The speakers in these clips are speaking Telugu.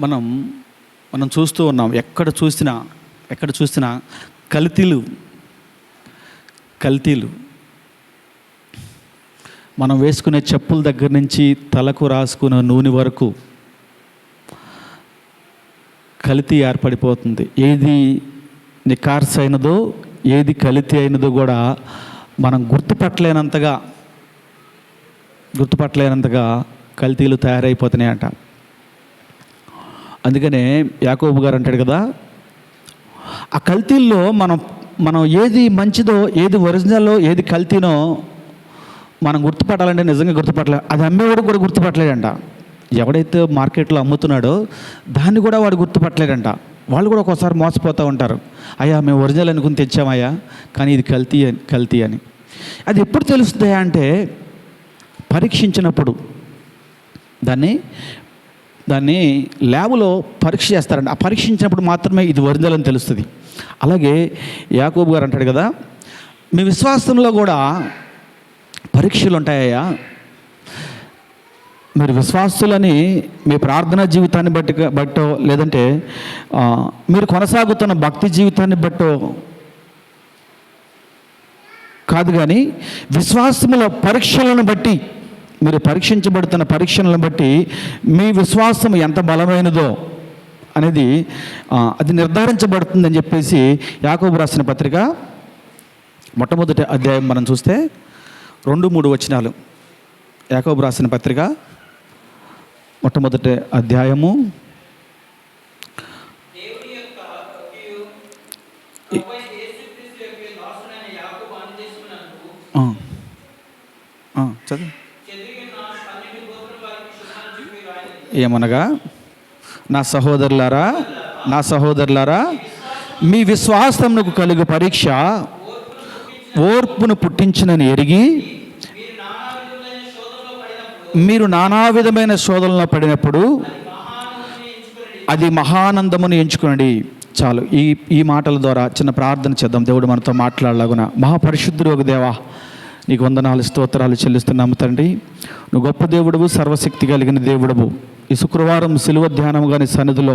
మనం మనం చూస్తూ ఉన్నాం. ఎక్కడ చూసినా కల్తీలు. మనం వేసుకునే చెప్పుల దగ్గర నుంచి తలకు రాసుకునే నూనె వరకు కల్తీ ఏర్పడిపోతుంది. ఏది నికార్స్ అయినదో ఏది కల్తీ అయినదో కూడా మనం గుర్తుపట్టలేనంతగా కల్తీలు తయారైపోతున్నాయంట. అందుకనే యాకోబు గారు అంటాడు కదా, ఆ కల్తీల్లో మనం ఏది మంచిదో, ఏది ఒరిజినల్లో, ఏది కల్తీనో మనం గుర్తుపట్టాలంటే నిజంగా గుర్తుపట్టలేదు. అది అమ్మేవాడు కూడా గుర్తుపట్టలేడంట. ఎవడైతే మార్కెట్లో అమ్ముతున్నాడో దాన్ని కూడా వాడు గుర్తుపట్టలేడంట. వాళ్ళు కూడా ఒక్కోసారి మోసపోతూ ఉంటారు. అయ్యా మేము ఒరిజినల్ అనుకుని తెచ్చామయ్యా, కానీ ఇది కల్తీ అని. అది ఎప్పుడు తెలుస్తుంది అంటే పరీక్షించినప్పుడు. దాన్ని ల్యాబ్లో పరీక్ష చేస్తారంట. ఆ పరీక్షించినప్పుడు మాత్రమే ఇది ఒరిజినల్ అని తెలుస్తుంది. అలాగే యాకోబు గారు అంటాడు కదా, మీ విశ్వాసంలో కూడా పరీక్షలు ఉంటాయా? మీరు విశ్వాసులని మీ ప్రార్థనా జీవితాన్ని బట్టో లేదంటే మీరు కొనసాగుతున్న భక్తి జీవితాన్ని బట్టో కాదు, కానీ విశ్వాసముల పరీక్షలను బట్టి, మీరు పరీక్షించబడుతున్న పరీక్షలను బట్టి మీ విశ్వాసం ఎంత బలమైనదో అనేది అది నిర్ధారించబడుతుందని చెప్పేసి యాకోబు రాసిన పత్రిక మొట్టమొదటి అధ్యాయం మనం చూస్తే 2-3 వచనాలు. యాకోబు రాసిన పత్రిక మొట్టమొదటి అధ్యాయము చదువు. ఏమనగా, నా సహోదరులారా మీ విశ్వాసమునకు కలుగు పరీక్ష ఓర్పును పుట్టించినని ఎరిగి మీరు నానా విధమైన శోధనలో పడినప్పుడు అది మహానందమును ఎంచుకోండి. చాలు. ఈ మాటల ద్వారా చిన్న ప్రార్థన చేద్దాం. దేవుడు మనతో మాట్లాడలాగున. మహాపరిశుద్ధుడు ఒక దేవా, నీకు వందనాలు స్తోత్రాలు చెల్లిస్తున్నాము తండ్రి. నువ్వు గొప్ప దేవుడవు, సర్వశక్తి కలిగిన దేవుడవు. ఈ శుక్రవారం సిలువ ధ్యానముగా నీ సన్నిధిలో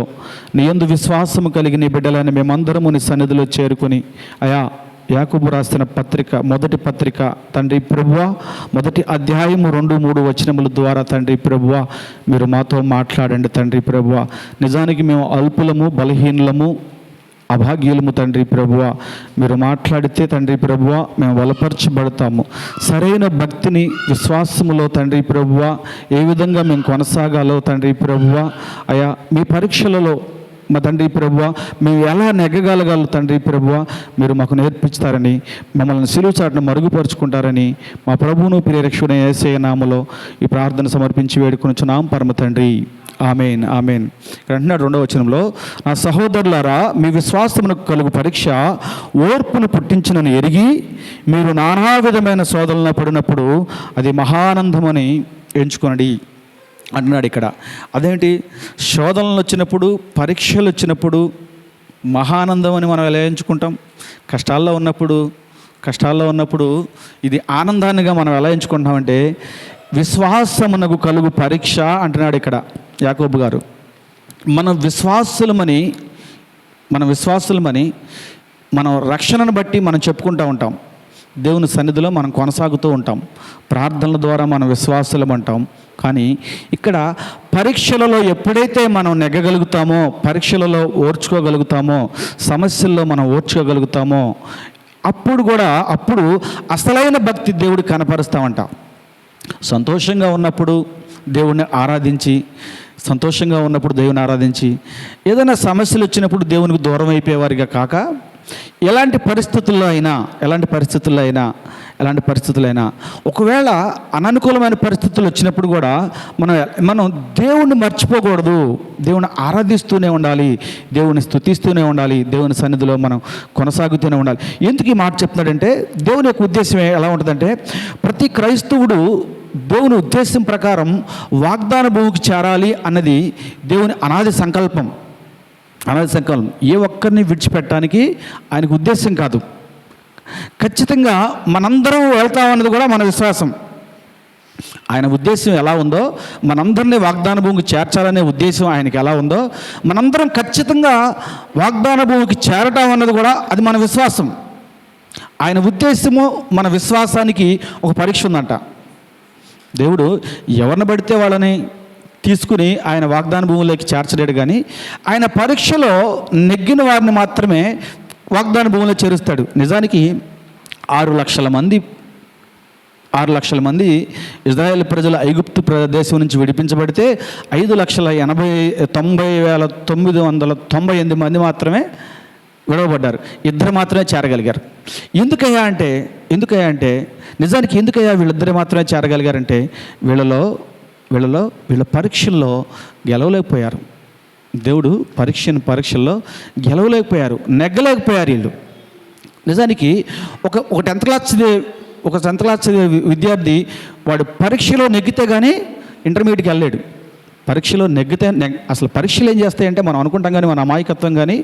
నీ యందు విశ్వాసము కలిగిన బిడ్డలైన మేమందరము నీ సన్నిధిలో చేరుకొని, అయా యాకోబు రాసిన మొదటి పత్రిక తండ్రి ప్రభువా, మొదటి అధ్యాయము 2-3 వచనముల ద్వారా తండ్రి ప్రభువా మీరు మాతో మాట్లాడండి తండ్రి ప్రభువా. నిజానికి మేము అల్పులము, బలహీనులము, అభాగ్యులము తండ్రి ప్రభువా. మీరు మాట్లాడితే తండ్రి ప్రభువా మేము బలపరచబడతాము. సరైన భక్తిని విశ్వాసములో తండ్రి ప్రభువా ఏ విధంగా మేము కొనసాగాలో తండ్రి ప్రభువా, అయా మీ పరీక్షలలో మా తండ్రి ప్రభువా మేము ఎలా నెగ్గగలగాలి తండ్రి ప్రభువా మీరు మాకు నేర్పిస్తారని, మమ్మల్ని సిలువ చాటును మరుగుపరుచుకుంటారని మా ప్రభువును ప్రియరక్షకుడైన యేసయ్య నామములో ఈ ప్రార్థన సమర్పించి వేడుకొనుచున్నాం పరమ తండ్రి. Amen, amen. ఇక్కడ అంటున్నాడు 2వ వచనంలో, నా సహోదరులారా మీ విశ్వాసమునకు కలుగు పరీక్ష ఓర్పును పుట్టించినని ఎరిగి మీరు నానా విధమైన శోధనలో పడినప్పుడు అది మహానందమని ఎంచుకోండి అంటున్నాడు ఇక్కడ. అదేంటి? శోధనలు వచ్చినప్పుడు, పరీక్షలు వచ్చినప్పుడు మహానందం అని మనం ఎలా ఎంచుకుంటాం? కష్టాల్లో ఉన్నప్పుడు ఇది ఆనందాన్నిగా మనం ఎలా ఎంచుకుంటామంటే విశ్వాసమునకు కలుగు పరీక్ష అంటున్నాడు ఇక్కడ యాకోబు గారు. మనం విశ్వాసులమని మనం రక్షణను బట్టి మనం చెప్పుకుంటూ ఉంటాం. దేవుని సన్నిధిలో మనం కొనసాగుతూ ఉంటాం. ప్రార్థనల ద్వారా మనం విశ్వాసులం అంటాం. కానీ ఇక్కడ పరీక్షలలో ఎప్పుడైతే మనం నెగ్గగలుగుతామో, పరీక్షలలో ఓర్చుకోగలుగుతామో, సమస్యల్లో మనం ఓర్చుకోగలుగుతామో అప్పుడు అసలైన భక్తి దేవుడికి కనపరుస్తామంట. సంతోషంగా ఉన్నప్పుడు దేవుని ఆరాధించి ఏదైనా సమస్యలు వచ్చినప్పుడు దేవునికి దూరం అయిపోయేవారిగా కాక, ఎలాంటి పరిస్థితుల్లో అయినా ఒకవేళ అననుకూలమైన పరిస్థితులు వచ్చినప్పుడు కూడా మనం దేవుణ్ణి మర్చిపోకూడదు. దేవుని ఆరాధిస్తూనే ఉండాలి, దేవుని స్తుతిస్తూనే ఉండాలి, దేవుని సన్నిధిలో మనం కొనసాగుతూనే ఉండాలి. ఎందుకు ఈ మాట చెప్తున్నాడంటే, దేవుని యొక్క ఉద్దేశం ఎలా ఉంటుందంటే, ప్రతి క్రైస్తవుడు దేవుని ఉద్దేశం ప్రకారం వాగ్దాన భూమికి చేరాలి అన్నది దేవుని అనాది సంకల్పం. ఏ ఒక్కరిని విడిచిపెట్టడానికి ఆయనకు ఉద్దేశం కాదు. ఖచ్చితంగా మనందరం వెళ్తామన్నది కూడా మన విశ్వాసం. ఆయన ఉద్దేశం ఎలా ఉందో, మనందరినీ వాగ్దాన భూమికి చేర్చాలనే ఉద్దేశం ఆయనకి ఎలా ఉందో, మనందరం ఖచ్చితంగా వాగ్దాన భూమికి చేరటం అన్నది కూడా అది మన విశ్వాసం. ఆయన ఉద్దేశము మన విశ్వాసానికి ఒక పరీక్ష ఉందంట. దేవుడు ఎవరిని పడితే వాళ్ళని తీసుకుని ఆయన వాగ్దాన భూమిలోకి చేర్చలేడు, కానీ ఆయన పరీక్షలో నెగ్గిన వారిని మాత్రమే వాగ్దాన భూమిలో చేరుస్తాడు. నిజానికి 6 లక్షల మంది ఇజ్రాయేల్ ప్రజలు ఐగుప్తు ప్రదేశం నుంచి విడిపించబడితే 5,90,998 మంది మాత్రమే విడవబడ్డారు. 2 మాత్రమే చేరగలిగారు. ఎందుకయ్యా అంటే నిజానికి ఎందుకయ్యా వీళ్ళిద్దరు మాత్రమే చేరగలిగారంటే వీళ్ళ పరీక్షల్లో గెలవలేకపోయారు. దేవుడు పరీక్షల్లో గెలవలేకపోయారు, నెగ్గలేకపోయారు వీళ్ళు. నిజానికి ఒక 10th క్లాస్ విద్యార్థి వాడు పరీక్షలో నెగ్గితే కానీ ఇంటర్మీడియట్కి వెళ్ళలేడు. పరీక్షలో నెగ్గితే అసలు పరీక్షలు ఏం చేస్తాయంటే మనం అనుకుంటాం, కానీ మన అమాయకత్వం కానీ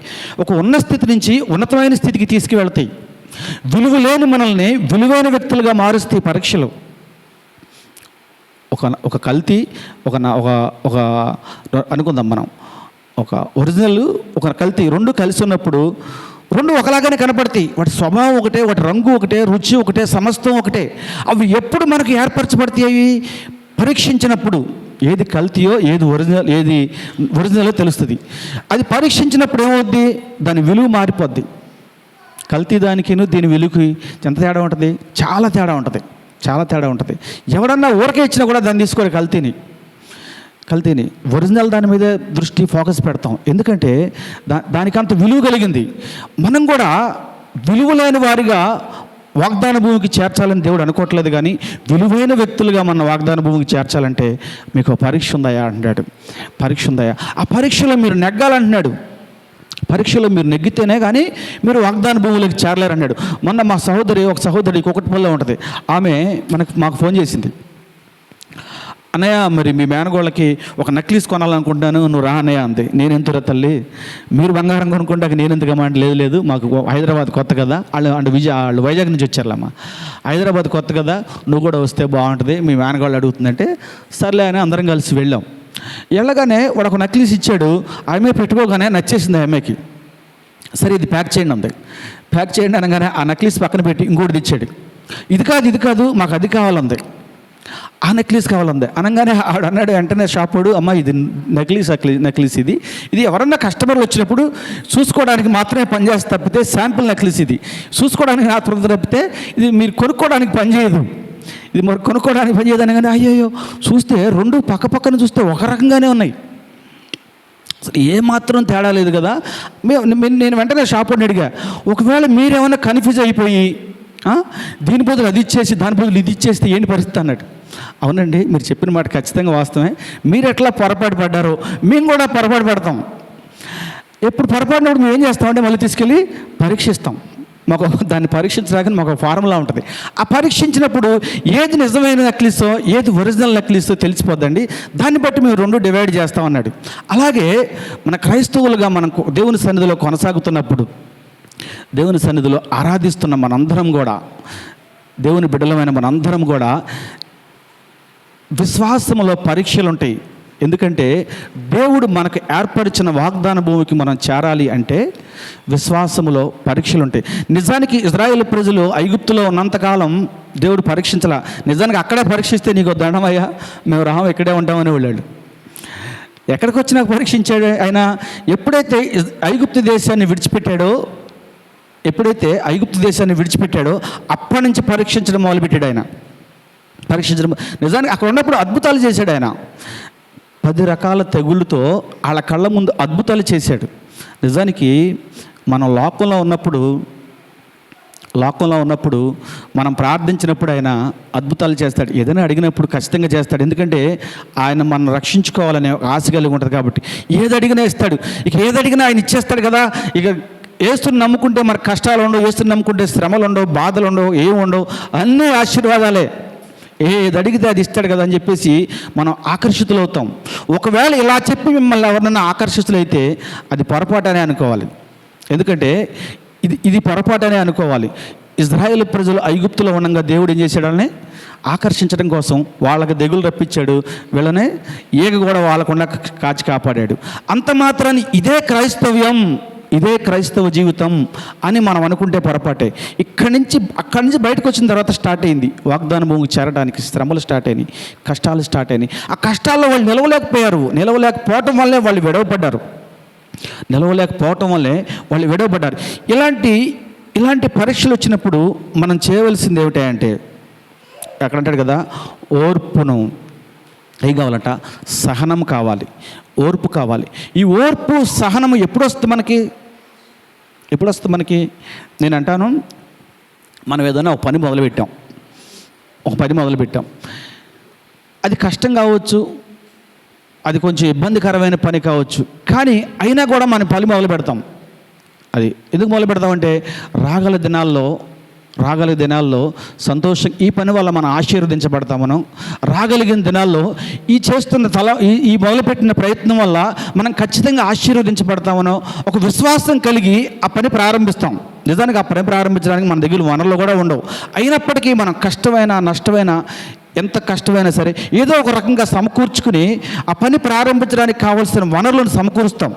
ఒక ఉన్న స్థితి నుంచి ఉన్నతమైన స్థితికి తీసుకువెళ్తాయి. విలువ లేని మనల్ని విలువైన వ్యక్తులుగా మారుస్తాయి పరీక్షలు. ఒక కల్తీ ఒక అనుకుందాం మనం, ఒక ఒరిజినల్ ఒక కల్తీ 2 కలిసి ఉన్నప్పుడు 2 ఒకలాగానే కనపడతాయి. వాటి స్వభావం ఒకటే, వాటి రంగు ఒకటే, రుచి ఒకటే, సమస్తం ఒకటే. అవి ఎప్పుడు మనకు ఏర్పరచబడతాయి? పరీక్షించినప్పుడు ఏది కల్తీయో ఏది ఒరిజినలో తెలుస్తుంది. అది పరీక్షించినప్పుడు ఏమవుద్ది? దాని విలువ మారిపోద్ది. కల్తీ దానికిను దీని విలువకి ఎంత తేడా ఉంటుంది? చాలా తేడా ఉంటుంది. ఎవడన్నా ఊరకే ఇచ్చినా కూడా దాన్ని తీసుకోరు కల్తీని. ఒరిజినల్ దాని మీద దృష్టి ఫోకస్ పెడతాం, ఎందుకంటే దానికంత విలువ కలిగింది. మనం కూడా విలువ లేని వారిగా వాగ్దాన భూమికి చేర్చాలని దేవుడు అనుకోవట్లేదు, కానీ విలువైన వ్యక్తులుగా మన వాగ్దాన భూమికి చేర్చాలంటే మీకు పరీక్ష ఉందయా అంటాడు. పరీక్ష ఉందయా, ఆ పరీక్షలో మీరు నెగ్గాలంటున్నాడు. పరీక్షలో మీరు నెగ్గితేనే కానీ మీరు వాగ్దాన భూములకు చేరలేరన్నాడు. మొన్న మా ఒక సహోదరి కూకట్పల్లిలో ఉంటుంది. ఆమె మాకు ఫోన్ చేసింది. అన్నయ్య, మరి మీ మేనగోళ్ళకి ఒక నెక్లెస్ కొనాలనుకుంటాను, నువ్వు రా అన్నయ్య అంది. నేను ఎంతరా తల్లి, మీరు బంగారం కొనుక్కుంటాక నేను ఎందుకమ్మా అంటే, లేదు మాకు హైదరాబాద్ కొత్త కదా, వాళ్ళు వైజాగ్ నుంచి వచ్చారులమ్మా, హైదరాబాద్ కొత్త కదా, నువ్వు కూడా వస్తే బాగుంటుంది, మీ మేనగోళ్ళు అడుగుతుందంటే సర్లే అని అందరం కలిసి వెళ్ళాం. వెళ్ళగానే వాడు ఒక నెక్లెస్ ఇచ్చాడు. ఆమె పెట్టుకోగానే నచ్చేసింది ఆమెకి. సరే ఇది ప్యాక్ చేయండి అంది. ప్యాక్ చేయండి అనగానే ఆ నెక్లెస్ పక్కన పెట్టి ఇంకోటి తెచ్చాడు. ఇది కాదు మాకు అది కావాలంది, ఆ నెక్లెస్ కావాలంది. అనగానే ఆడు అన్నాడు వెంటనే షాప్ వాడు, అమ్మ ఇది నెక్లెస్ ఇది ఎవరన్నా కస్టమర్లు వచ్చినప్పుడు చూసుకోవడానికి మాత్రమే పనిచేస్తే తప్పితే, శాంపుల్ నెక్లెస్ ఇది చూసుకోవడానికి తప్పితే ఇది మీరు కొనుక్కోవడానికి పనిచేయదు, ఇది మరి కొనుక్కోవడానికి పనిచేయదు. అనగానే అయ్యో చూస్తే 2 పక్కన చూస్తే ఒక రకంగానే ఉన్నాయి, అసలు ఏమాత్రం తేడా లేదు కదా. నేను వెంటనే షాప్ వాడిని అడిగా, ఒకవేళ మీరేమన్నా కన్ఫ్యూజ్ అయిపోయి దీని బదులు అది ఇచ్చేసి దాని బదులు ఇది ఇచ్చేస్తే ఏంటి పరిస్థితి అన్నాడు. అవునండి, మీరు చెప్పిన మాట ఖచ్చితంగా వాస్తవమే. మీరు ఎట్లా పొరపాటు పడ్డారో మేము కూడా పొరపాటు పడతాం. ఎప్పుడు పొరపాటునప్పుడు మేము ఏం చేస్తామంటే మళ్ళీ తీసుకెళ్ళి పరీక్షిస్తాం. దాన్ని పరీక్షించడానికి మాకు ఫార్ములా ఉంటుంది. ఆ పరీక్షించినప్పుడు ఏది నిజమైన నెక్లెస్సో ఏది ఒరిజినల్ నెక్లెస్సో తెలిసిపోద్దండి. దాన్ని బట్టి మేము 2 డివైడ్ చేస్తాం అన్నాడు. అలాగే మన క్రైస్తవులుగా మనం దేవుని సన్నిధిలో కొనసాగుతున్నప్పుడు, దేవుని సన్నిధిలో ఆరాధిస్తున్న మనందరం కూడా, దేవుని బిడ్డలమైన మనందరం కూడా విశ్వాసములో పరీక్షలు ఉంటాయి. ఎందుకంటే దేవుడు మనకు ఏర్పరిచిన వాగ్దాన భూమికి మనం చేరాలి అంటే విశ్వాసములో పరీక్షలు ఉంటాయి. నిజానికి ఇజ్రాయేల్ ప్రజలు ఐగుప్తులో ఉన్నంతకాలం దేవుడు పరీక్షించలా. నిజానికి అక్కడే పరీక్షిస్తే నీకు దండమయ్యా, మేము రాము ఇక్కడే ఉంటామని వెళ్ళాడు. ఎక్కడికి వచ్చినా పరీక్షించాడు ఆయన. ఎప్పుడైతే ఐగుప్తు దేశాన్ని విడిచిపెట్టాడో అప్పటి నుంచి పరీక్షించడం మొదలుపెట్టాడు ఆయన. నిజానికి అక్కడ ఉన్నప్పుడు అద్భుతాలు చేశాడు ఆయన. 10 రకాల తెగుళ్ళతో వాళ్ళ కళ్ళ ముందు అద్భుతాలు చేశాడు. నిజానికి మనం లోకంలో ఉన్నప్పుడు మనం ప్రార్థించినప్పుడు ఆయన అద్భుతాలు చేస్తాడు. ఏదైనా అడిగినప్పుడు ఖచ్చితంగా చేస్తాడు. ఎందుకంటే ఆయన మనం రక్షించుకోవాలనే ఆశ కలిగి ఉంటుంది కాబట్టి ఏది అడిగినా ఇస్తాడు. ఇక ఏది అడిగినా ఆయన ఇచ్చేస్తాడు కదా. ఇక యేసుని నమ్ముకుంటే మనకు కష్టాలు ఉండవు, యేసుని నమ్ముకుంటే శ్రమలు ఉండవు, బాధలు ఉండవు, ఏమి ఉండవు, అన్నీ ఆశీర్వాదాలే. ఏది అడిగితే అది ఇస్తాడు కదా అని చెప్పేసి మనం ఆకర్షితులవుతాం. ఒకవేళ ఇలా చెప్పి మిమ్మల్ని ఎవరినైనా ఆకర్షితులైతే అది పొరపాటనే అనుకోవాలి. ఎందుకంటే ఇది పొరపాటనే అనుకోవాలి. ఇజ్రాయేల్ ప్రజలు ఐగుప్తులో ఉండగా దేవుడు ఏం చేశాడని ఆకర్షించడం కోసం వాళ్ళకి దిగులు రప్పించాడు, వీళ్ళనే ఈగ కూడా వాళ్ళకుండా కాచి కాపాడాడు. అంత మాత్రాన్ని ఇదే క్రైస్తవ్యం, ఇదే క్రైస్తవ జీవితం అని మనం అనుకుంటే పొరపాటే. అక్కడి నుంచి బయటకు వచ్చిన తర్వాత స్టార్ట్ అయింది వాగ్దాన భూమికి చేరడానికి. శ్రమలు స్టార్ట్ అయినాయి, కష్టాలు స్టార్ట్ అయినాయి. ఆ కష్టాల్లో వాళ్ళు నిలవలేకపోవటం వల్లే వాళ్ళు విడవబడ్డారు. ఇలాంటి పరీక్షలు వచ్చినప్పుడు మనం చేయవలసింది ఏమిటంటే, అక్కడ అంటాడు కదా, ఓర్పును ఏం కావాలంట, సహనం కావాలి, ఓర్పు కావాలి. ఈ ఓర్పు సహనము ఎప్పుడు వస్తుంది మనకి? నేను అంటాను, మనం ఏదైనా ఒక పని మొదలుపెట్టాం, అది కష్టం కావచ్చు, అది కొంచెం ఇబ్బందికరమైన పని కావచ్చు, కానీ అయినా కూడా మనం పని మొదలు పెడతాం. అది ఎందుకు మొదలు పెడతామంటే రాగల దినాల్లో సంతోషం, ఈ పని వల్ల మనం ఆశీర్వదించబడతామను. రాగలిగిన దినాల్లో ఈ మొదలుపెట్టిన ప్రయత్నం వల్ల మనం ఖచ్చితంగా ఆశీర్వదించబడతామనో ఒక విశ్వాసం కలిగి ఆ పని ప్రారంభిస్తాం. నిజానికి ఆ పని ప్రారంభించడానికి మన దగ్గర వనరులు కూడా ఉండవు. అయినప్పటికీ మనం నష్టమైన ఎంత కష్టమైనా సరే ఏదో ఒక రకంగా సమకూర్చుకుని ఆ పని ప్రారంభించడానికి కావాల్సిన వనరులను సమకూరుస్తాం.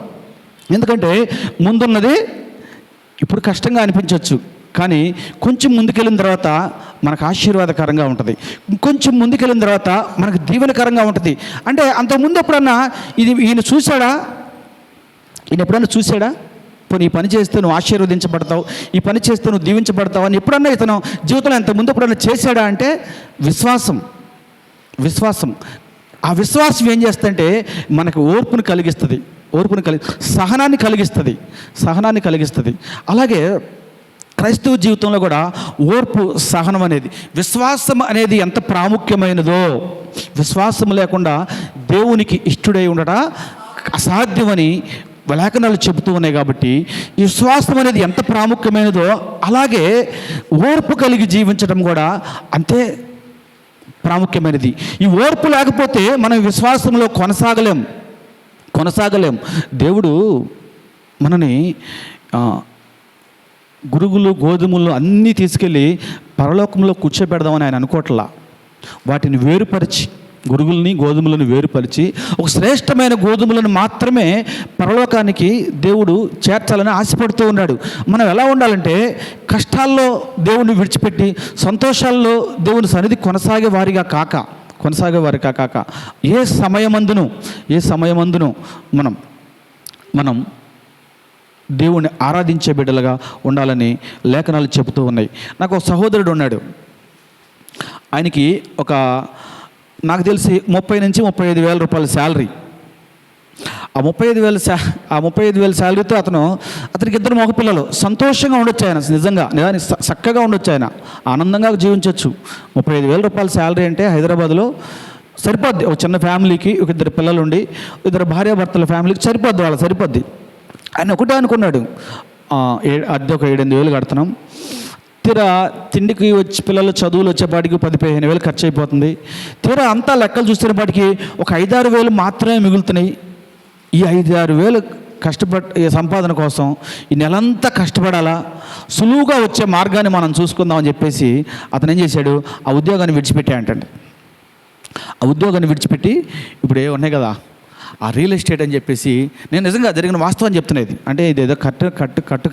ఎందుకంటే ముందున్నది ఇప్పుడు కష్టంగా అనిపించవచ్చు, కానీ కొంచెం ముందుకెళ్ళిన తర్వాత మనకు ఆశీర్వాదకరంగా ఉంటుంది, కొంచెం ముందుకెళ్ళిన తర్వాత మనకు దీవెనకరంగా ఉంటుంది. అంటే అంతకుముందు ఎప్పుడన్నా ఈయన ఎప్పుడన్నా చూశాడా? పోనీ ఈ పని చేస్తే నువ్వు ఆశీర్వదించబడతావు, ఈ పని చేస్తే నువ్వు దీవించబడతావు అని ఎప్పుడన్నా ఇతను జీవితంలో ఎంతకుముందు ఎప్పుడన్నా చేశాడా అంటే విశ్వాసం. ఆ విశ్వాసం ఏం చేస్తుందంటే మనకు ఓర్పును కలిగిస్తుంది, సహనాన్ని కలిగిస్తుంది. అలాగే క్రైస్తవ జీవితంలో కూడా ఓర్పు, సహనం అనేది, విశ్వాసం అనేది ఎంత ప్రాముఖ్యమైనదో, విశ్వాసం లేకుండా దేవునికి ఇష్టుడై ఉండట అసాధ్యమని లేఖనాలు చెబుతూ ఉన్నాయి. కాబట్టి ఈ విశ్వాసం అనేది ఎంత ప్రాముఖ్యమైనదో అలాగే ఓర్పు కలిగి జీవించడం కూడా అంతే ప్రాముఖ్యమైనది. ఈ ఓర్పు లేకపోతే మనం విశ్వాసంలో కొనసాగలేం. దేవుడు మనని గురుగులు, గోధుమలు అన్నీ తీసుకెళ్ళి పరలోకంలో కూర్చోబెడదామని ఆయన అనుకోవట్లా. వాటిని వేరుపరిచి, గురుగుల్ని గోధుమలను వేరుపరిచి ఒక శ్రేష్టమైన గోధుమలను మాత్రమే పరలోకానికి దేవుడు చేర్చాలని ఆశపడుతూ ఉన్నాడు. మనం ఎలా ఉండాలంటే కష్టాల్లో దేవుని విడిచిపెట్టి సంతోషాల్లో దేవుని సన్నిధి కొనసాగే వారిగా కాక ఏ సమయమందును మనం దేవుణ్ణి ఆరాధించే బిడ్డలుగా ఉండాలని లేఖనాలు చెబుతూ ఉన్నాయి. నాకు ఒక సహోదరుడు ఉన్నాడు. ఆయనకి నాకు తెలిసి 30,000 నుంచి 35,000 రూపాయల శాలరీ. ఆ 35,000 శాలరీతో అతనికి 2 మగపిల్లలు. సంతోషంగా ఉండొచ్చు ఆయన, నిజంగా చక్కగా ఉండొచ్చు, ఆయన ఆనందంగా జీవించవచ్చు. 35,000 రూపాయల శాలరీ అంటే హైదరాబాద్లో సరిపోద్ది. ఒక చిన్న ఫ్యామిలీకి, ఒక 2 పిల్లలు ఉండి 2 భార్యాభర్తల ఫ్యామిలీకి సరిపోద్ది. ఆయన ఒకటే అనుకున్నాడు, అద్దె ఒక 7-8 వేలు కడుతున్నాం, తీరా తిండికి పిల్లలు చదువులు వచ్చేపాటికి 10-15 వేలు ఖర్చు అయిపోతుంది. తీరా అంతా లెక్కలు చూసేపాటికి ఒక 5-6 వేలు మాత్రమే మిగులుతున్నాయి. ఈ 5-6 వేలు సంపాదన కోసం ఈ నెలంతా కష్టపడాలా, సులువుగా వచ్చే మార్గాన్ని మనం చూసుకుందామని చెప్పేసి అతను ఏం చేశాడు, ఆ ఉద్యోగాన్ని విడిచిపెట్టి ఇప్పుడు ఉన్నాయి కదా ఆ రియల్ ఎస్టేట్ అని చెప్పేసి, నేను నిజంగా జరిగిన వాస్తవం చెప్తున్నది, అంటే ఇది ఏదో కట్టు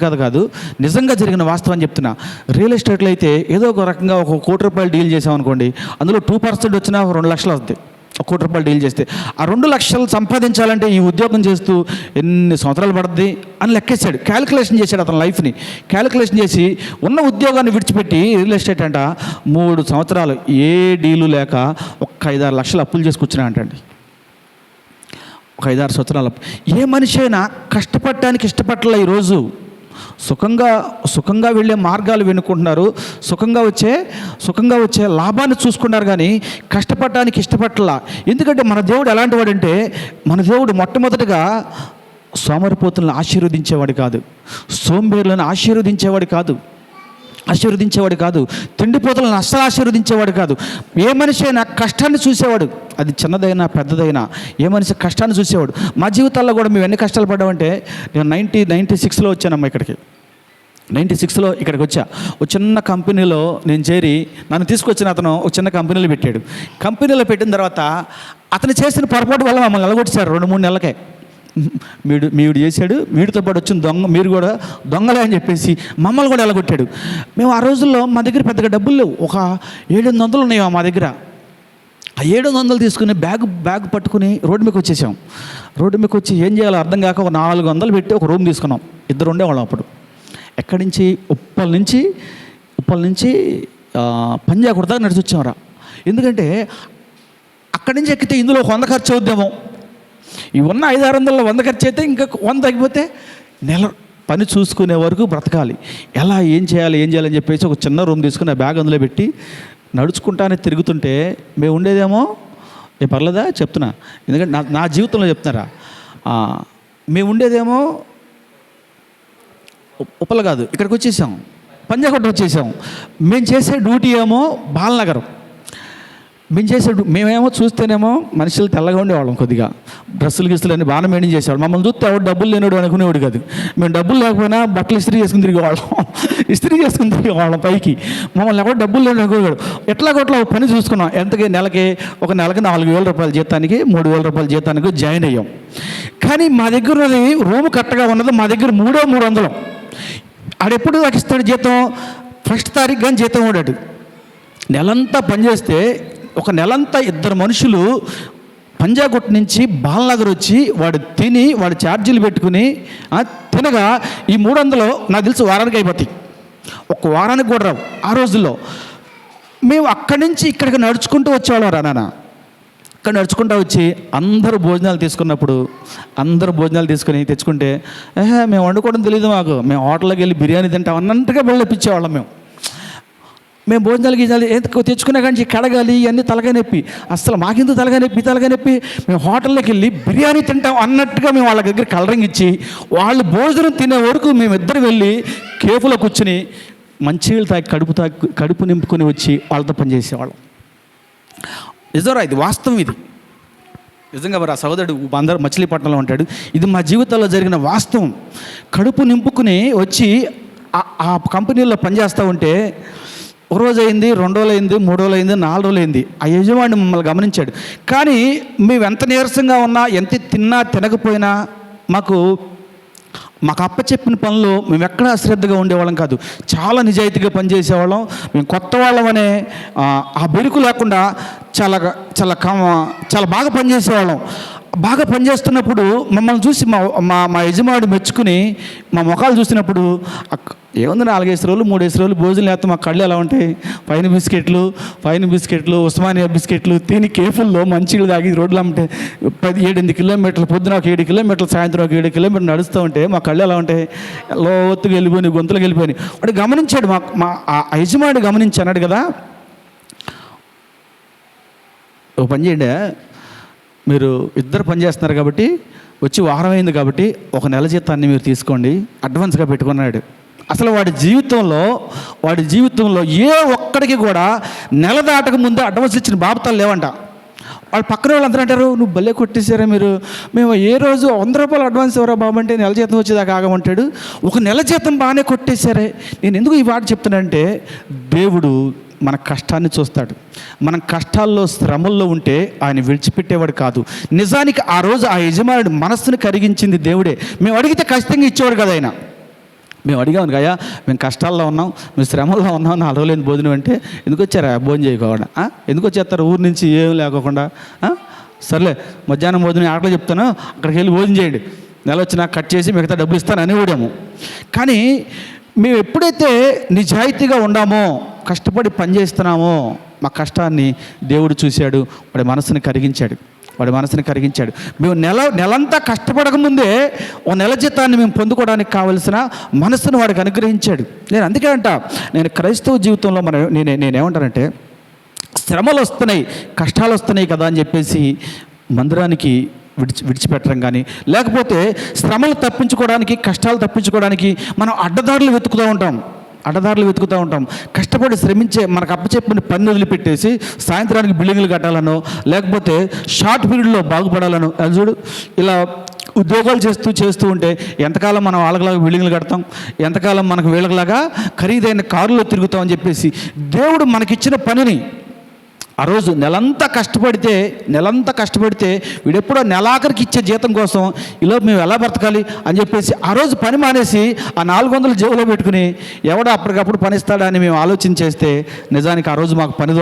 కథ కాదు, నిజంగా జరిగిన వాస్తవం చెప్తున్నా. రియల్ ఎస్టేట్లో అయితే ఏదో ఒక రకంగా ఒక ₹1,00,000 డీల్ చేసామనుకోండి, అందులో 2% వచ్చినా 2 లక్షలు వస్తుంది. ₹1,00,000 డీల్ చేస్తే ఆ 2 లక్షలు సంపాదించాలంటే ఈ ఉద్యోగం చేస్తూ ఎన్ని సంవత్సరాలు పడుతుంది అని లెక్కేశాడు, క్యాలిక్యులేషన్ చేశాడు. అతని లైఫ్ని క్యాలిక్యులేషన్ చేసి ఉన్న ఉద్యోగాన్ని విడిచిపెట్టి రియల్ ఎస్టేట్ 3 సంవత్సరాలు ఏ డీలు లేక ఒక 5-6 లక్షలు అప్పులు చేసుకొచ్చినా అంటండి. ఒక 5-6 సంవత్సరాలు. ఏ మనిషి అయినా కష్టపడటానికి ఇష్టపడలే. ఈరోజు సుఖంగా వెళ్ళే మార్గాలు వెనుకుంటున్నారు, సుఖంగా వచ్చే లాభాన్ని చూసుకున్నారు, కానీ కష్టపడటానికి ఇష్టపడలా. ఎందుకంటే మన దేవుడు ఎలాంటి వాడంటే, మన దేవుడు మొట్టమొదటిగా సోమరిపోతులను ఆశీర్వదించేవాడు కాదు, సోంబేరులను ఆశీర్వదించేవాడు కాదు, తిండిపోతులను అస్సలు ఆశీర్వదించేవాడు కాదు. ఏ మనిషి అయినా కష్టాన్ని చూసేవాడు, అది చిన్నదైనా పెద్దదైనా ఏ మనిషి కష్టాన్ని చూసేవాడు. మా జీవితాల్లో కూడా మేము ఎన్ని కష్టాలు పడ్డామంటే, నేను 96లో వచ్చానమ్మా ఇక్కడికి. 96లో ఇక్కడికి వచ్చా. ఒక చిన్న కంపెనీలో నేను చేరి, నన్ను తీసుకొచ్చిన అతను ఒక చిన్న కంపెనీలో పెట్టాడు. కంపెనీలో పెట్టిన తర్వాత అతను చేసిన పొరపాటు వల్ల మమ్మల్ని నిలగొట్టారు 2-3 నెలలకే. వీడు చేశాడు, వీడితో పాటు వచ్చిన దొంగ, మీరు కూడా దొంగలే అని చెప్పేసి మమ్మల్ని కూడా నిలగొట్టాడు. మేము ఆ రోజుల్లో మా దగ్గర పెద్దగా డబ్బులు లేవు, ఒక 700 ఉన్నాయి మా దగ్గర. ఆ 700 తీసుకుని బ్యాగ్ పట్టుకుని రోడ్డు మీదకి వచ్చేసాం. రోడ్డు మీదకి వచ్చి ఏం చేయాలో అర్థం కాక ఒక 400 పెట్టి ఒక రూమ్ తీసుకున్నాం. 2 ఉండేవాళ్ళం అప్పుడు. ఎక్కడి నుంచి? ఉప్పల్ నుంచి పంజాగుట్ట దాకా నడిచి వచ్చామరా. ఎందుకంటే అక్కడి నుంచి ఎక్కితే ఇందులో 100 ఖర్చు అవుద్దేమో, ఈ ఉన్న 500-600 100 ఖర్చు అయితే ఇంకా 100 తగ్గిపోతే నెల పని చూసుకునే వరకు బ్రతకాలి. ఏం చేయాలి అని చెప్పేసి ఒక చిన్న రూమ్ తీసుకుని ఆ బ్యాగ్ అందులో పెట్టి నడుచుకుంటానే తిరుగుతుంటే మేము ఉండేదేమో, పర్లేదా చెప్తున్నా, ఎందుకంటే నా జీవితంలో చెప్తున్నారా, మేము ఉండేదేమో ఉప్పల కాదు, ఇక్కడికి వచ్చేసాం, పంజాగుట్ట వచ్చేసాం. మేము చేసే డ్యూటీ ఏమో బాలనగరం. మేమేమో చూస్తేనేమో మనుషులు తెల్లగా ఉండేవాళ్ళం, కొద్దిగా డ్రెస్సులు గిస్తులు అన్నీ బాగా మెయింటైన్ చేసేవాళ్ళం. మమ్మల్ని చూస్తే ఎవరు డబ్బులు లేనివాడు అనుకునేవాడు కాదు. మేము డబ్బులు లేకపోయినా బట్టలు ఇస్త్రీ చేసుకుని తిరిగేవాళ్ళం పైకి. మమ్మల్ని ఎవరు డబ్బులు లేని అనుకునేవాడు. ఎట్లాగొట్లా పని చూసుకున్నాం. ఎంతకి నెలకి 4,000 రూపాయల జీతానికి 3,000 రూపాయల జీతానికి జాయిన్ అయ్యాం. కానీ మా దగ్గర రూమ్ కరెక్ట్గా ఉన్నది మా దగ్గర 300. ఆడెప్పుడు నాకు ఇస్తాడు జీతం? ఫస్ట్ తారీఖు కానీ జీతం వాడాడు. నెలంతా పనిచేస్తే ఒక నెలంతా 2 మనుషులు పంజాగుట్ట నుంచి బాలనగర్ వచ్చి వాడు ఛార్జీలు పెట్టుకుని తినగా ఈ 300 నాకు తెలిసి వారానికి అయిపోతాయి. ఒక వారానికి కూడా రావు ఆ రోజుల్లో. మేము అక్కడి నుంచి ఇక్కడికి నడుచుకుంటూ వచ్చేవాళ్ళం రా నాన్న. ఇక్కడ నడుచుకుంటూ వచ్చి అందరూ భోజనాలు తీసుకుని తెచ్చుకుంటే, మేము వండుకోవడం తెలియదు మాకు, మేము హోటల్కి వెళ్ళి బిర్యానీ తింటాం అన్నట్టుగా వెళ్ళిపించేవాళ్ళం. మేము భోజనాలు ఎందుకు తెచ్చుకున్నా కానీ కడగాలి ఇవన్నీ తలకాయ నొప్పి. అసలు మాకెందుకు తలకాయ నొప్పి, మేము హోటల్లోకి వెళ్ళి బిర్యానీ తింటాం అన్నట్టుగా మేము వాళ్ళ దగ్గర కలరింగ్ ఇచ్చి, వాళ్ళు భోజనం తినే వరకు మేమిద్దరు వెళ్ళి కేఫ్లో కూర్చుని మంచినీళ్ళు కడుపు నింపుకొని వచ్చి వాళ్ళతో పనిచేసేవాళ్ళం. నిజంరా, ఇది వాస్తవం. ఇది నిజంగా మరి ఆ సోదరుడు అందరూ మచిలీపట్నంలో ఉంటాడు. ఇది మా జీవితంలో జరిగిన వాస్తవం. కడుపు నింపుకుని వచ్చి ఆ కంపెనీలో పనిచేస్తూ ఉంటే 1 రోజు అయింది, 2 రోజులు అయింది, 3 రోజులు అయింది, 4 రోజులు అయింది. ఆ యజమాని మమ్మల్ని గమనించాడు. కానీ మేము ఎంత నీరసంగా ఉన్నా, ఎంత తిన్నా తినకపోయినా మాకు అప్పచెప్పిన పనులు మేము ఎక్కడా అశ్రద్ధగా ఉండేవాళ్ళం కాదు. చాలా నిజాయితీగా పనిచేసేవాళ్ళం. మేము కొత్త వాళ్ళమనే ఆ బెరుకు లేకుండా చాలా బాగా పనిచేసేవాళ్ళం. బాగా పనిచేస్తున్నప్పుడు మమ్మల్ని చూసి మా యజమానుడు మెచ్చుకుని మా ముఖాలు చూసినప్పుడు, ఏముంది 4-5 రోజులు 3-5 రోజులు భోజనం లేకపోతే మా కళ్ళు ఎలా ఉంటాయి, పైన బిస్కెట్లు ఉస్మానియా బిస్కెట్లు తిని కేఫుల్లో మంచిగా తాగి రోడ్లు అమ్మితే 7-8 కిలోమీటర్లు, పొద్దున ఒక 7 కిలోమీటర్లు, సాయంత్రం ఒక 7 కిలోమీటర్లు నడుస్తూ ఉంటే మా కళ్ళు ఎలా ఉంటాయి, లోతుగా వెళ్ళిపోయినాయి, గొంతులకు వెళ్ళిపోయినాయి. వాడు గమనించాడు, మా యజమానుడు గమనించి అన్నాడు కదా, ఓ పని చేయండి, మీరు ఇద్దరు పని చేస్తున్నారు కాబట్టి వచ్చి వారం అయింది కాబట్టి 1 నెల జీతాన్ని మీరు తీసుకోండి అడ్వాన్స్గా పెట్టుకున్నాడు. అసలు వాడి జీవితంలో ఏ ఒక్కడికి కూడా నెల దాటక ముందే అడ్వాన్స్ ఇచ్చిన బాబతాలు లేవంట. వాళ్ళు పక్కన వాళ్ళు అందరూ అంటారు, నువ్వు భలే కొట్టేశారా మీరు, మేము ఏ రోజు 100 రూపాయలు అడ్వాన్స్ ఎవరా బాబు అంటే నెల జీతం వచ్చేదాకా ఆగమంటాడు. 1 నెల జీతం బాగానే కొట్టేశారే. నేను ఎందుకు ఈ మాట చెప్తున్నానంటే, దేవుడు మన కష్టాన్ని చూస్తాడు. మనం కష్టాల్లో శ్రమల్లో ఉంటే ఆయన విడిచిపెట్టేవాడు కాదు. నిజానికి ఆ రోజు ఆ యజమానుడు మనస్సును కరిగించింది దేవుడే. మేము అడిగితే ఖచ్చితంగా ఇచ్చేవాడు కదా ఆయన. మేము అడిగాము కదా, మేము కష్టాల్లో ఉన్నాం, మేము శ్రమల్లో ఉన్నాం, 4 రోజులు భోజనం అంటే ఎందుకు వచ్చారా భోజనం చేయకుండా, ఎందుకు వచ్చేస్తారు ఊరి నుంచి ఏం లేకోకుండా, సర్లే మధ్యాహ్నం భోజనం ఆటలు చెప్తాను అక్కడికి వెళ్ళి భోజనం చేయండి, నెల వచ్చి నాకు కట్ చేసి మిగతా డబ్బులు ఇస్తాను అని ఊడాము. కానీ మేము ఎప్పుడైతే నిజాయితీగా ఉన్నామో, కష్టపడి పనిచేస్తున్నామో, మా కష్టాన్ని దేవుడు చూశాడు, వాడి మనసుని కరిగించాడు. మేము నెలంతా కష్టపడకముందే 1 నెల జీతాన్ని మేము పొందుకోవడానికి కావలసిన మనసును వాడికి అనుగ్రహించాడు. నేను అందుకే నేను క్రైస్తవ జీవితంలో నేనేమంటానంటే, శ్రమలు వస్తున్నాయి, కష్టాలు వస్తున్నాయి కదా అని చెప్పేసి మందిరానికి విడిచిపెట్టడం కానీ, లేకపోతే శ్రమలు తప్పించుకోవడానికి, కష్టాలు తప్పించుకోవడానికి మనం అడ్డదారులు వెతుకుతూ ఉంటాం. కష్టపడి శ్రమించే మనకు అప్పచెప్పిన పని వదిలిపెట్టేసి సాయంత్రానికి బిల్డింగ్లు కట్టాలనో, లేకపోతే షార్ట్ పీరియడ్లో బాగుపడాలనో, చూడు ఇలా ఉద్యోగాలు చేస్తూ ఉంటే ఎంతకాలం మనం వాళ్ళలాగా బిల్డింగ్లు కడతాం, ఎంతకాలం మనకు వీళ్ళలాగా ఖరీదైన కారులో తిరుగుతాం అని చెప్పేసి దేవుడు మనకిచ్చిన పనిని ఆ రోజు నెలంతా కష్టపడితే వీడెప్పుడో నెలాఖరికి ఇచ్చే జీతం కోసం ఇలా మేము ఎలా బ్రతకాలి అని చెప్పేసి ఆ రోజు పని మానేసి ఆ 400 జేబులో పెట్టుకుని ఎవడో అప్పటికప్పుడు పని ఇస్తాడని మేము ఆలోచన చేస్తే నిజానికి ఆ రోజు మాకు పని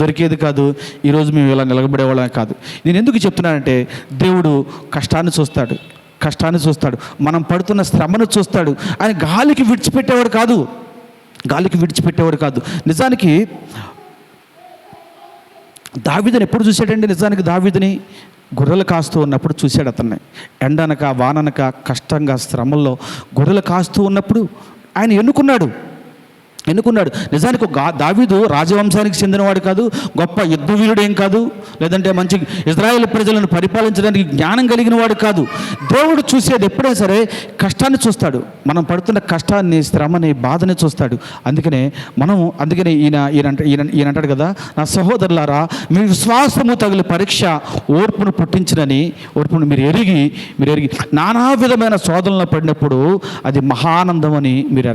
దొరికేది కాదు, ఈరోజు మేము ఇలా నిలబడేవాళ్ళమే కాదు. నేను ఎందుకు చెప్తున్నానంటే దేవుడు కష్టాన్ని చూస్తాడు, మనం పడుతున్న శ్రమను చూస్తాడు. ఆయన గాలికి విడిచిపెట్టేవాడు కాదు. నిజానికి దావీదుని ఎప్పుడు చూశాడండి? నిజానికి దావీదుని గొర్రెలు కాస్తూ ఉన్నప్పుడు చూశాడు. అతన్ని ఎండనక వాననక కష్టంగా శ్రమల్లో గొర్రెలు కాస్తూ ఉన్నప్పుడు ఆయన ఎన్నుకున్నాడు. నిజానికి దావీదు రాజవంశానికి చెందినవాడు కాదు, గొప్ప యుద్ధవీరుడేం కాదు, లేదంటే మంచి ఇజ్రాయేల్ ప్రజలను పరిపాలించడానికి జ్ఞానం కలిగిన వాడు కాదు. దేవుడు చూసేది ఎప్పుడైనా సరే కష్టాన్ని చూస్తాడు, మనం పడుతున్న కష్టాన్ని, శ్రమని, బాధని చూస్తాడు. అందుకనే ఈయన అంటాడు కదా, నా సహోదరులారా మీ విశ్వాసము తగిలి పరీక్ష ఓర్పును ఓర్పును మీరు ఎరిగి నానా విధమైన శోధనలో పడినప్పుడు అది మహానందం అని మీరు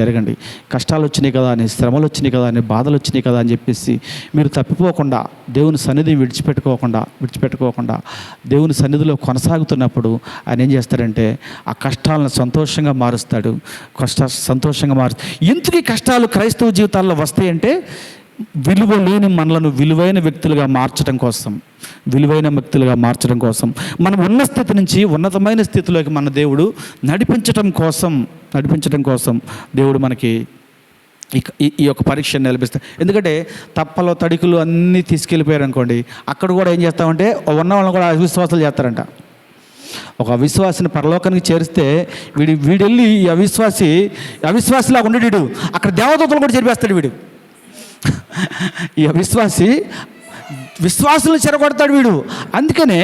ఎరగండి. కష్టాలు వచ్చినాయి కదా అని, శ్రమలు వచ్చినాయి కదా అని, బాధలు వచ్చినాయి కదా అని చెప్పేసి మీరు తప్పిపోకుండా దేవుని సన్నిధిని విడిచిపెట్టుకోకుండా దేవుని సన్నిధిలో కొనసాగుతున్నప్పుడు ఆయన ఏం చేస్తాడంటే ఆ కష్టాలను సంతోషంగా మారుస్తాడు. ఎందుకు ఈ కష్టాలు క్రైస్తవ జీవితాల్లో వస్తాయంటే విలువ లేని మనలను విలువైన వ్యక్తులుగా మార్చడం కోసం, మనం ఉన్న స్థితి నుంచి ఉన్నతమైన స్థితిలోకి మన దేవుడు నడిపించడం కోసం దేవుడు మనకి ఈ యొక్క పరీక్షను నిలబిస్తాడు. ఎందుకంటే తప్పలో తడికులు అన్నీ తీసుకెళ్ళిపోయారు అనుకోండి, అక్కడ కూడా ఏం చేస్తామంటే ఉన్న వాళ్ళని కూడా అవిశ్వాసాలు చేస్తారంట. ఒక అవిశ్వాసిని పరలోకానికి చేరిస్తే వీడెళ్ళి ఈ అవిశ్వాసిలా ఉండడు, అక్కడ దేవదూతలు కూడా చేరిపేస్తాడు వీడు. ఈ విశ్వాసులను చెరగొడతాడు వీడు. అందుకనే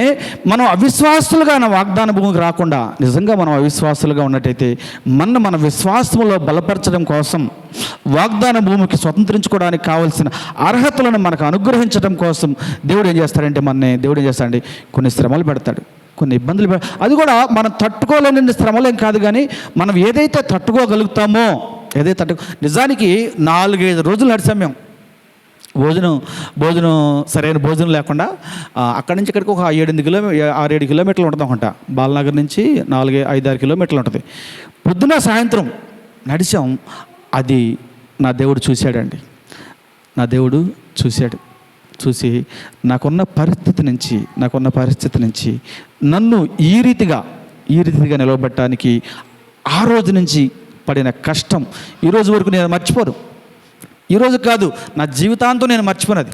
మనం అవిశ్వాసులుగా వాగ్దాన భూమికి రాకుండా నిజంగా మనం అవిశ్వాసులుగా ఉన్నట్టయితే మన విశ్వాసంలో బలపరచడం కోసం, వాగ్దాన భూమికి స్వతంత్రించుకోవడానికి కావాల్సిన అర్హతలను మనకు అనుగ్రహించడం కోసం దేవుడు ఏం చేస్తాడంటే కొన్ని శ్రమలు పెడతాడు, కొన్ని ఇబ్బందులు అది కూడా మనం తట్టుకోలేని శ్రమలేం కాదు, కానీ మనం ఏదైతే తట్టుకోగలుగుతామో నిజానికి 4-5 రోజులు నడిచాం మేము. భోజనం సరైన భోజనం లేకుండా అక్కడి నుంచి ఇక్కడికి ఒక 6-7 కిలోమీటర్లు ఉంటుంది అనుకుంటా. బాలనగర్ నుంచి 4-5-6 కిలోమీటర్లు ఉంటుంది. పొద్దున సాయంత్రం నడిచాం. అది నా దేవుడు చూసి నాకున్న పరిస్థితి నుంచి నన్ను ఈ రీతిగా నిలవబెట్టడానికి ఆ రోజు నుంచి పడిన కష్టం ఈ రోజు వరకు నేను మర్చిపోను. ఈరోజు కాదు, నా జీవితాంతం నేను మర్చిపోయినది.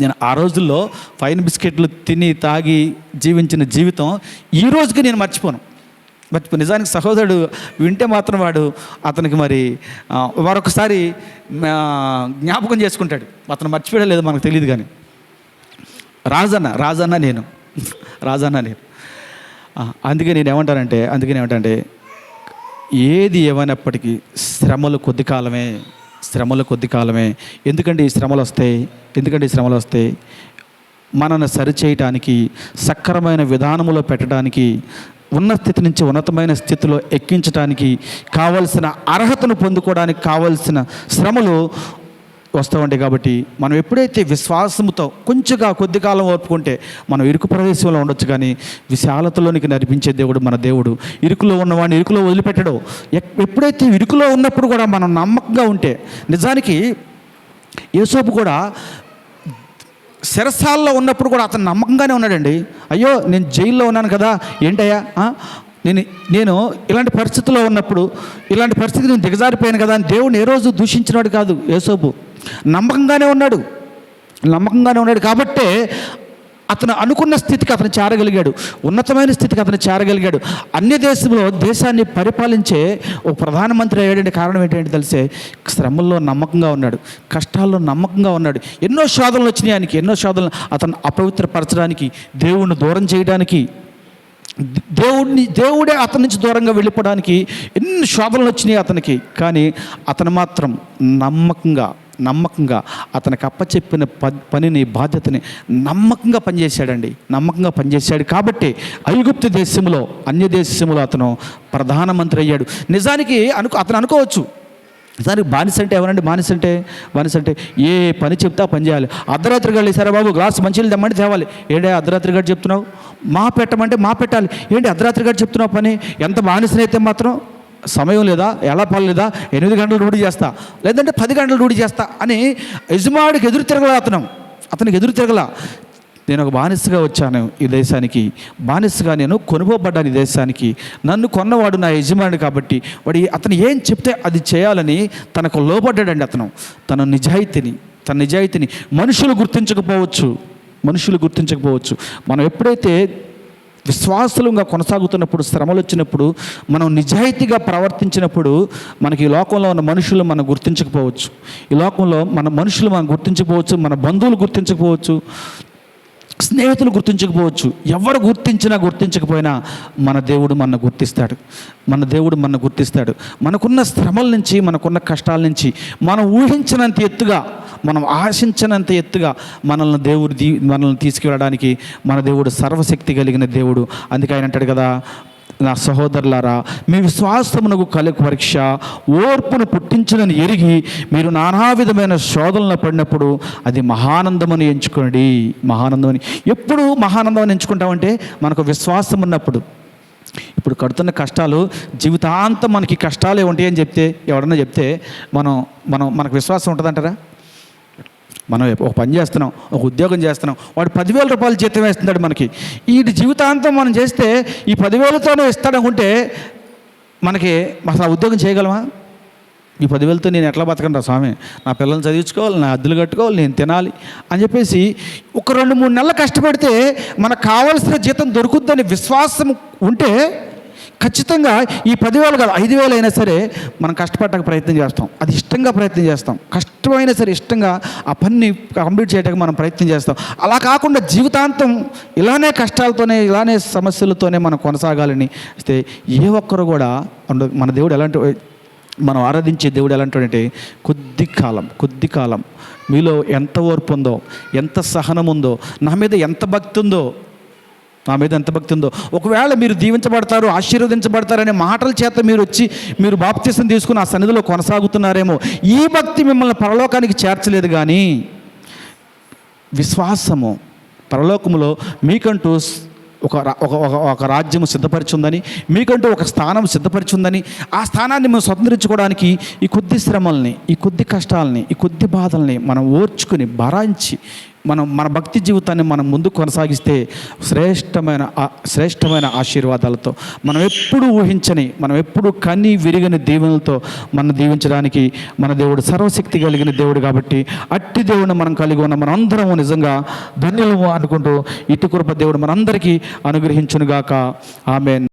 నేను ఆ రోజుల్లో ఫైన్ బిస్కెట్లు తిని తాగి జీవించిన జీవితం ఈ రోజుకి నేను మర్చిపోను. నిజానికి సహోదరుడు వింటే మాత్రం అతనికి మరొకసారి జ్ఞాపకం చేసుకుంటాడు. అతను మర్చిపోయడం లేదో మనకు తెలియదు, కానీ రాజన్న నేను అందుకే నేను ఏమంటానంటే ఏది ఏమైనప్పటికీ శ్రమలు కొద్ది కాలమే. ఎందుకంటే ఈ శ్రమలు వస్తాయి మనల్ని సరిచేయటానికి, సక్రమైన విధానములో పెట్టడానికి, ఉన్న స్థితి నుంచి ఉన్నతమైన స్థితిలో ఎక్కించడానికి కావలసిన అర్హతను పొందుకోవడానికి కావలసిన శ్రమలు వస్తూ ఉంటాయి. కాబట్టి మనం ఎప్పుడైతే విశ్వాసంతో కొద్ది కాలం ఓర్పుకుంటే మనం ఇరుకు ప్రదేశంలో ఉండొచ్చు, కానీ విశాలతలోనికి నడిపించే దేవుడు మన దేవుడు. ఇరుకులో ఉన్నవాడిని ఇరుకులో వదిలిపెట్టడు. ఎప్పుడైతే ఇరుకులో ఉన్నప్పుడు కూడా మనం నమ్మకంగా ఉంటే, నిజానికి యోసేపు కూడా చెరసాలలో ఉన్నప్పుడు కూడా అతను నమ్మకంగానే ఉన్నాడండి. అయ్యో నేను జైల్లో ఉన్నాను కదా, ఏంటయ్యా నేను ఇలాంటి పరిస్థితుల్లో ఉన్నప్పుడు, ఇలాంటి పరిస్థితి నేను దిగజారిపోయాను కదా అని దేవుడిని ఏ రోజు దూషించినాడు కాదు. యోసేపు నమ్మకంగానే ఉన్నాడు. కాబట్టే అతను అనుకున్న స్థితికి అతను చేరగలిగాడు, ఉన్నతమైన స్థితికి అతను చేరగలిగాడు. అన్య దేశాన్ని పరిపాలించే ఒక ప్రధానమంత్రి అయ్యాడంటే కారణం ఏంటంటే తెలిసే, శ్రమల్లో నమ్మకంగా ఉన్నాడు, కష్టాల్లో నమ్మకంగా ఉన్నాడు. ఎన్నో శోధనలు వచ్చినాయి ఆయనకి, అతను అపవిత్రపరచడానికి, దేవుణ్ణి దూరం చేయడానికి, దేవుడే అతని నుంచి దూరంగా వెళ్ళిపోవడానికి ఎన్ని శోధనలు వచ్చినాయి అతనికి. కానీ అతను మాత్రం నమ్మకంగా నమ్మకంగా అతనికి అప్పచెప్పిన పనిని, బాధ్యతని నమ్మకంగా పనిచేశాడు కాబట్టి ఐగుప్తు దేశంలో, అన్య దేశంలో అతను ప్రధానమంత్రి అయ్యాడు. నిజానికి అతను అనుకోవచ్చు, నిజానికి బానిస అంటే ఎవరండి? బానిస అంటే ఏ పని చెప్తా పని చేయాలి. అర్ధరాత్రి గడి సరే బాబు గ్లాసు మంచినీళ్ళు తెమ్మంటే తేవాలి. ఏంటి అర్ధరాత్రి గడి చెప్తున్నావు? మా పెట్టమంటే మా పెట్టాలి. ఏంటి అర్ధరాత్రి గడి చెప్తున్నావు పని? ఎంత బానిసనైతే మాత్రం సమయం లేదా, ఎలా పర్లేదా, 8 గంటలు డ్యూటీ చేస్తా, లేదంటే 10 గంటలు డ్యూటీ చేస్తా అని యజమానుడికి ఎదురు తిరగల. అతనికి ఎదురు తిరగల. నేను ఒక బానిసగా వచ్చాను ఈ దేశానికి, బానిసగా నేను కొనుగోబడ్డాను ఈ దేశానికి, నన్ను కొన్నవాడు నా యజమానుడు కాబట్టి అతను ఏం చెప్తే అది చేయాలని తనకు లోబడ్డాడండి. తన నిజాయితీని మనుషులు గుర్తించకపోవచ్చు. మనం ఎప్పుడైతే విశ్వాసులుగా కొనసాగుతున్నప్పుడు, శ్రమలు వచ్చినప్పుడు, మనం నిజాయితీగా ప్రవర్తించినప్పుడు మనకి ఈ లోకంలో ఉన్న మనుషులు మనం గుర్తించకపోవచ్చు. ఈ లోకంలో మన మనుషులు మనం గుర్తించకపోవచ్చు, మన బంధువులు గుర్తించకపోవచ్చు, స్నేహితులు గుర్తించకపోవచ్చు. ఎవరు గుర్తించకపోయినా మన దేవుడు మనను గుర్తిస్తాడు. మనకున్న శ్రమల నుంచి, మనకున్న కష్టాల నుంచి మనం ఊహించినంత ఎత్తుగా, మనం ఆశించినంత ఎత్తుగా మనల్ని తీసుకువెళ్ళడానికి మన దేవుడు సర్వశక్తి కలిగిన దేవుడు. అందుకే ఆయన అంటాడు కదా, నా సహోదరులారా, మీ విశ్వాసమునకు కలిగి పరీక్ష ఓర్పును పుట్టించునని ఎరిగి మీరు నానా విధమైన శోధనలు పడినప్పుడు అది మహానందమని ఎంచుకోండి. ఎప్పుడు మహానందమని ఎంచుకుంటామంటే మనకు విశ్వాసం ఉన్నప్పుడు. ఇప్పుడు కడుతున్న కష్టాలు జీవితాంతం మనకి కష్టాలే ఉంటాయి అని ఎవడన్నా చెప్తే మనకు విశ్వాసం ఉంటుందంటారా? మనం ఒక పని చేస్తున్నాం, ఒక ఉద్యోగం చేస్తున్నాం, వాడు 10,000 రూపాయలు జీతం వేస్తున్నాడు మనకి. ఈ జీవితాంతం మనం చేస్తే ఈ 10,000తోనే ఇస్తాడనుకుంటే మనకి అసలు ఆ ఉద్యోగం చేయగలమా? ఈ 10,000తో నేను ఎట్లా బతకను రా స్వామి, నా పిల్లల్ని చదివించుకోవాలి, నా అద్దెలు కట్టుకోవాలి, నేను తినాలి అని చెప్పేసి ఒక 2-3 నెలలు కష్టపడితే మనకు కావాల్సిన జీతం దొరుకుతుందని విశ్వాసం ఉంటే ఖచ్చితంగా ఈ 10,000 కాదు 5,000 అయినా సరే మనం కష్టపడటానికి ప్రయత్నం చేస్తాం. అది ఇష్టంగా ప్రయత్నం చేస్తాం. కష్టమైనా సరే ఇష్టంగా ఆ పనిని కంప్లీట్ చేయడానికి మనం ప్రయత్నం చేస్తాం. అలా కాకుండా జీవితాంతం ఇలానే కష్టాలతోనే, ఇలానే సమస్యలతోనే మనం కొనసాగాలని అయితే ఏ ఒక్కరు కూడా మన దేవుడు మనం ఆరాధించే దేవుడు ఎలాంటి కొద్ది కాలం మీలో ఎంత ఓర్పు ఉందో, ఎంత సహనం ఉందో, నా మీద ఎంత భక్తి ఉందో, ఒకవేళ మీరు దీవించబడతారు, ఆశీర్వదించబడతారనే మాటల చేత మీరు బాప్తిసం తీసుకుని ఆ సన్నిధిలో కొనసాగుతున్నారేమో, ఈ భక్తి మిమ్మల్ని పరలోకానికి చేర్చలేదు. కానీ విశ్వాసము పరలోకములో మీకంటూ ఒక రాజ్యము సిద్ధపరిచిందని, మీకంటూ ఒక స్థానం సిద్ధపరిచిందని, ఆ స్థానాన్ని మనం స్వతంత్రించుకోవడానికి ఈ కొద్ది శ్రమల్ని, ఈ కొద్ది కష్టాలని, ఈ కొద్ది బాధల్ని మనం ఓర్చుకుని భరించి మన భక్తి జీవితాన్ని మనం ముందుకు కొనసాగిస్తే శ్రేష్టమైన ఆశీర్వాదాలతో మనం ఎప్పుడు కని విరిగని దీవెనలతో మనం దీవించడానికి మన దేవుడు సర్వశక్తి కలిగిన దేవుడు. కాబట్టి అట్టి దేవుడిని మనం కలిగి ఉన్న మనందరం నిజంగా ధన్యులము అనుకుంటూ ఇటు కృప దేవుడు మనందరికీ అనుగ్రహించునుగాక. ఆమేన్.